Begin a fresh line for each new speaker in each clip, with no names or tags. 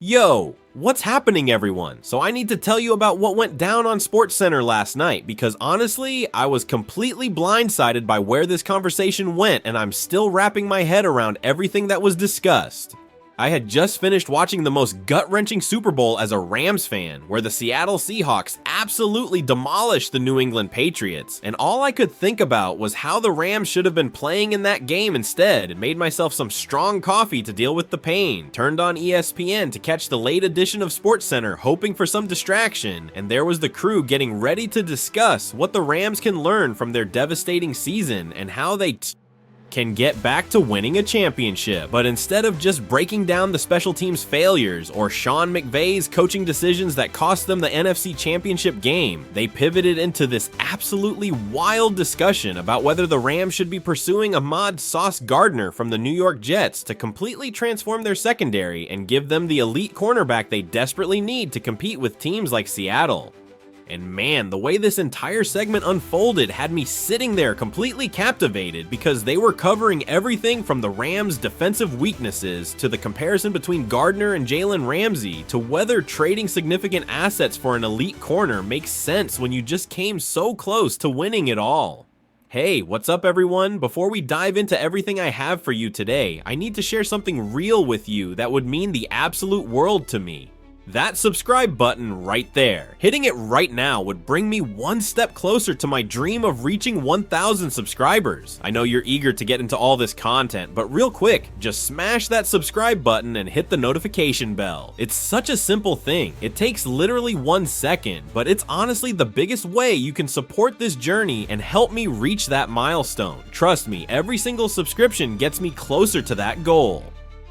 Yo, what's happening everyone? So I need to tell you about what went down on SportsCenter last night because honestly, I was completely blindsided by where this conversation went and I'm still wrapping my head around everything that was discussed. I had just finished watching the most gut-wrenching Super Bowl as a Rams fan, where the Seattle Seahawks absolutely demolished the New England Patriots, and all I could think about was how the Rams should have been playing in that game instead, and made myself some strong coffee to deal with the pain, turned on ESPN to catch the late edition of SportsCenter hoping for some distraction, and there was the crew getting ready to discuss what the Rams can learn from their devastating season and how they can get back to winning a championship. But instead of just breaking down the special teams failures or Sean McVay's coaching decisions that cost them the NFC Championship game, they pivoted into this absolutely wild discussion about whether the Rams should be pursuing Ahmad Gardner from the New York Jets to completely transform their secondary and give them the elite cornerback they desperately need to compete with teams like Seattle. And man, the way this entire segment unfolded had me sitting there completely captivated because they were covering everything from the Rams' defensive weaknesses to the comparison between Gardner and Jalen Ramsey to whether trading significant assets for an elite corner makes sense when you just came so close to winning it all. Hey, what's up everyone? Before we dive into everything I have for you today, I need to share something real with you that would mean the absolute world to me. That subscribe button right there. Hitting it right now would bring me one step closer to my dream of reaching 1,000 subscribers. I know you're eager to get into all this content, but real quick, just smash that subscribe button and hit the notification bell. It's such a simple thing. It takes literally 1 second, but it's honestly the biggest way you can support this journey and help me reach that milestone. Trust me, every single subscription gets me closer to that goal.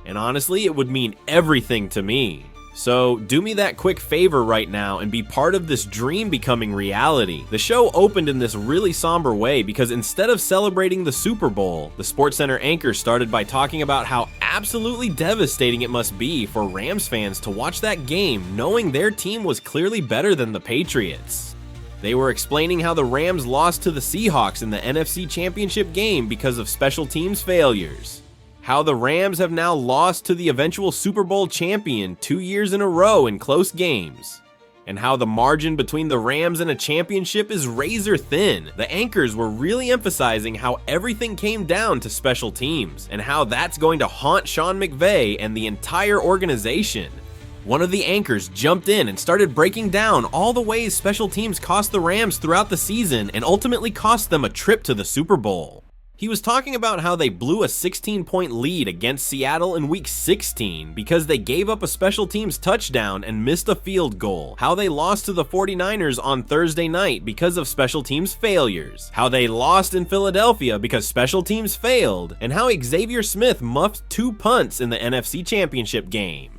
And honestly, it would mean everything to me. So do me that quick favor right now and be part of this dream becoming reality. The show opened in this really somber way because instead of celebrating the Super Bowl, the SportsCenter anchor started by talking about how absolutely devastating it must be for Rams fans to watch that game knowing their team was clearly better than the Patriots. They were explaining how the Rams lost to the Seahawks in the NFC Championship game because of special teams failures. How the Rams have now lost to the eventual Super Bowl champion 2 years in a row in close games. And how the margin between the Rams and a championship is razor thin. The anchors were really emphasizing how everything came down to special teams, and how that's going to haunt Sean McVay and the entire organization. One of the anchors jumped in and started breaking down all the ways special teams cost the Rams throughout the season and ultimately cost them a trip to the Super Bowl. He was talking about how they blew a 16-point lead against Seattle in Week 16 because they gave up a special teams touchdown and missed a field goal, how they lost to the 49ers on Thursday night because of special teams failures, how they lost in Philadelphia because special teams failed, and how Xavier Smith muffed 2 punts in the NFC Championship game.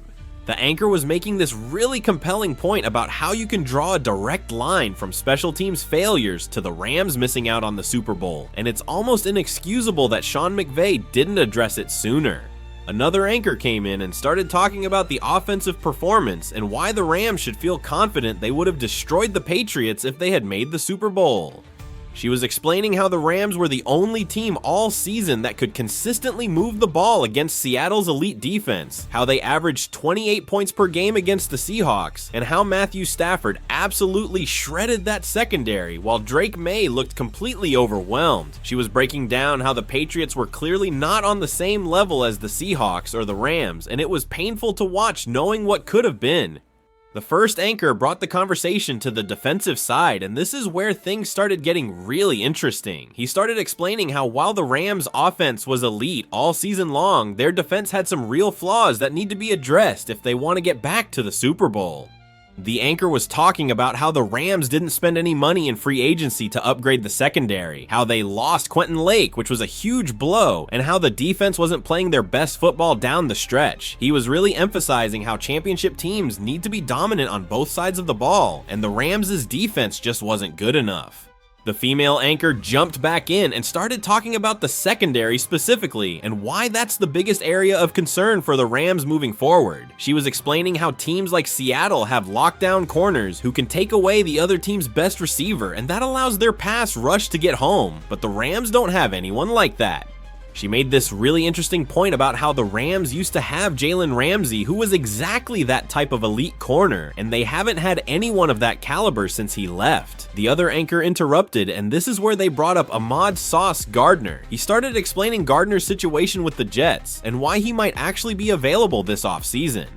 The anchor was making this really compelling point about how you can draw a direct line from special teams failures to the Rams missing out on the Super Bowl, and it's almost inexcusable that Sean McVay didn't address it sooner. Another anchor came in and started talking about the offensive performance and why the Rams should feel confident they would have destroyed the Patriots if they had made the Super Bowl. She was explaining how the Rams were the only team all season that could consistently move the ball against Seattle's elite defense, how they averaged 28 points per game against the Seahawks, and how Matthew Stafford absolutely shredded that secondary while Drake May looked completely overwhelmed. She was breaking down how the Patriots were clearly not on the same level as the Seahawks or the Rams, and it was painful to watch knowing what could have been. The first anchor brought the conversation to the defensive side, and this is where things started getting really interesting. He started explaining how while the Rams' offense was elite all season long, their defense had some real flaws that need to be addressed if they want to get back to the Super Bowl. The anchor was talking about how the Rams didn't spend any money in free agency to upgrade the secondary, how they lost Quentin Lake, which was a huge blow, and how the defense wasn't playing their best football down the stretch. He was really emphasizing how championship teams need to be dominant on both sides of the ball, and the Rams' defense just wasn't good enough. The female anchor jumped back in and started talking about the secondary specifically and why that's the biggest area of concern for the Rams moving forward. She was explaining how teams like Seattle have lockdown corners who can take away the other team's best receiver, and that allows their pass rush to get home, but the Rams don't have anyone like that. She made this really interesting point about how the Rams used to have Jalen Ramsey, who was exactly that type of elite corner, and they haven't had anyone of that caliber since he left. The other anchor interrupted, and this is where they brought up Ahmad Sauce Gardner. He started explaining Gardner's situation with the Jets and why he might actually be available this offseason.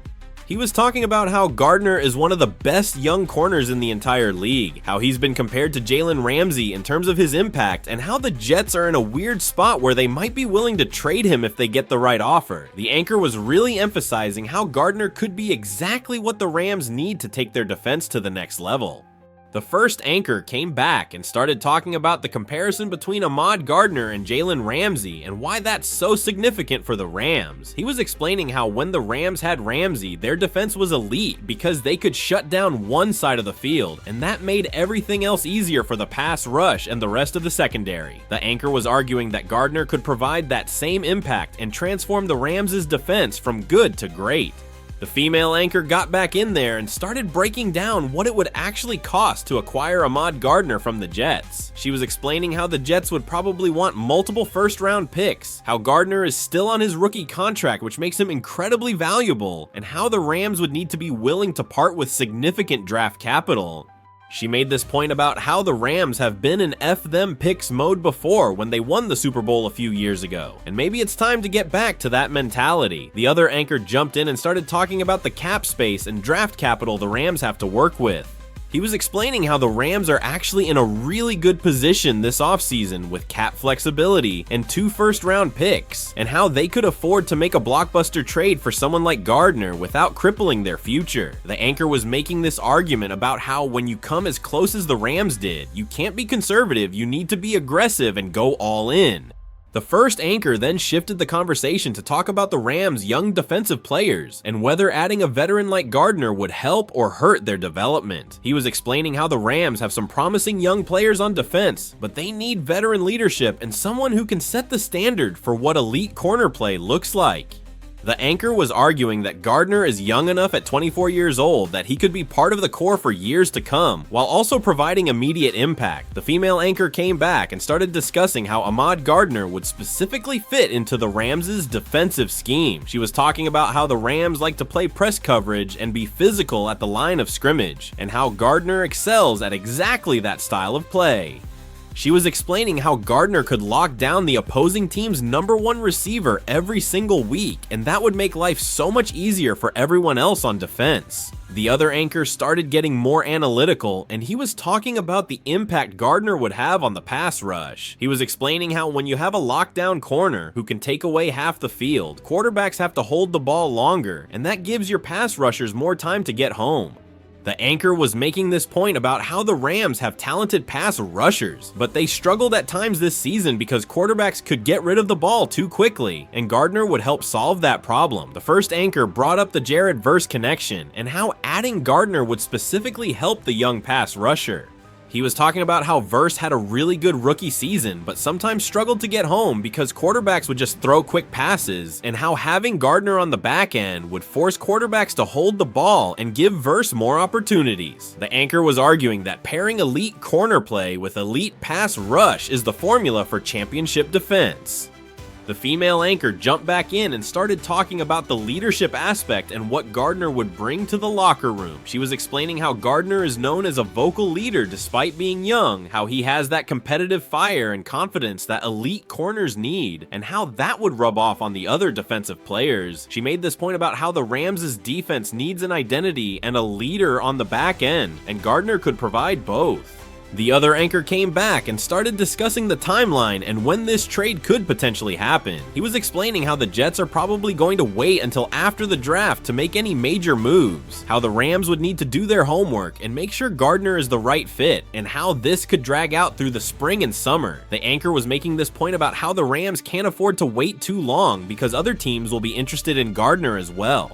He was talking about how Gardner is one of the best young corners in the entire league, how he's been compared to Jalen Ramsey in terms of his impact, and how the Jets are in a weird spot where they might be willing to trade him if they get the right offer. The anchor was really emphasizing how Gardner could be exactly what the Rams need to take their defense to the next level. The first anchor came back and started talking about the comparison between Ahmad Gardner and Jalen Ramsey and why that's so significant for the Rams. He was explaining how when the Rams had Ramsey, their defense was elite because they could shut down one side of the field, and that made everything else easier for the pass rush and the rest of the secondary. The anchor was arguing that Gardner could provide that same impact and transform the Rams' defense from good to great. The female anchor got back in there and started breaking down what it would actually cost to acquire Ahmad Gardner from the Jets. She was explaining how the Jets would probably want multiple first-round picks, how Gardner is still on his rookie contract, which makes him incredibly valuable, and how the Rams would need to be willing to part with significant draft capital. She made this point about how the Rams have been in F them picks mode before when they won the Super Bowl a few years ago, and maybe it's time to get back to that mentality. The other anchor jumped in and started talking about the cap space and draft capital the Rams have to work with. He was explaining how the Rams are actually in a really good position this offseason with cap flexibility and 2 first-round picks, and how they could afford to make a blockbuster trade for someone like Gardner without crippling their future. The anchor was making this argument about how when you come as close as the Rams did, you can't be conservative, you need to be aggressive and go all in. The first anchor then shifted the conversation to talk about the Rams' young defensive players and whether adding a veteran like Gardner would help or hurt their development. He was explaining how the Rams have some promising young players on defense, but they need veteran leadership and someone who can set the standard for what elite corner play looks like. The anchor was arguing that Gardner is young enough at 24 years old that he could be part of the core for years to come, while also providing immediate impact. The female anchor came back and started discussing how Ahmad Gardner would specifically fit into the Rams' defensive scheme. She was talking about how the Rams like to play press coverage and be physical at the line of scrimmage, and how Gardner excels at exactly that style of play. She was explaining how Gardner could lock down the opposing team's #1 receiver every single week, and that would make life so much easier for everyone else on defense. The other anchor started getting more analytical, and he was talking about the impact Gardner would have on the pass rush. He was explaining how when you have a lockdown corner who can take away half the field, quarterbacks have to hold the ball longer, and that gives your pass rushers more time to get home. The anchor was making this point about how the Rams have talented pass rushers, but they struggled at times this season because quarterbacks could get rid of the ball too quickly, and Gardner would help solve that problem. The first anchor brought up the Jared Verse connection and how adding Gardner would specifically help the young pass rusher. He was talking about how Verse had a really good rookie season, but sometimes struggled to get home because quarterbacks would just throw quick passes, and how having Gardner on the back end would force quarterbacks to hold the ball and give Verse more opportunities. The anchor was arguing that pairing elite corner play with elite pass rush is the formula for championship defense. The female anchor jumped back in and started talking about the leadership aspect and what Gardner would bring to the locker room. She was explaining how Gardner is known as a vocal leader despite being young, how he has that competitive fire and confidence that elite corners need, and how that would rub off on the other defensive players. She made this point about how the Rams' defense needs an identity and a leader on the back end, and Gardner could provide both. The other anchor came back and started discussing the timeline and when this trade could potentially happen. He was explaining how the Jets are probably going to wait until after the draft to make any major moves, how the Rams would need to do their homework and make sure Gardner is the right fit, and how this could drag out through the spring and summer. The anchor was making this point about how the Rams can't afford to wait too long because other teams will be interested in Gardner as well.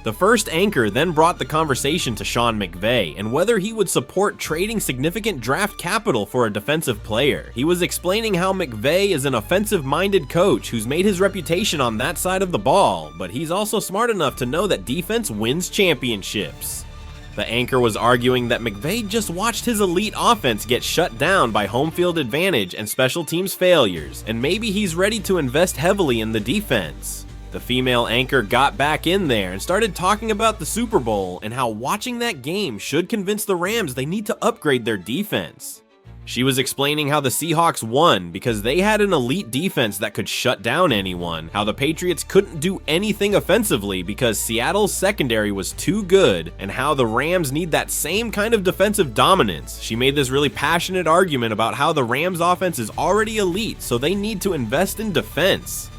The first anchor then brought the conversation to Sean McVay and whether he would support trading significant draft capital for a defensive player. He was explaining how McVay is an offensive-minded coach who's made his reputation on that side of the ball, but he's also smart enough to know that defense wins championships. The anchor was arguing that McVay just watched his elite offense get shut down by home field advantage and special teams failures, and maybe he's ready to invest heavily in the defense. The female anchor got back in there and started talking about the Super Bowl and how watching that game should convince the Rams they need to upgrade their defense. She was explaining how the Seahawks won because they had an elite defense that could shut down anyone, how the Patriots couldn't do anything offensively because Seattle's secondary was too good, and how the Rams need that same kind of defensive dominance. She made this really passionate argument about how the Rams offense is already elite, so they need to invest in defense.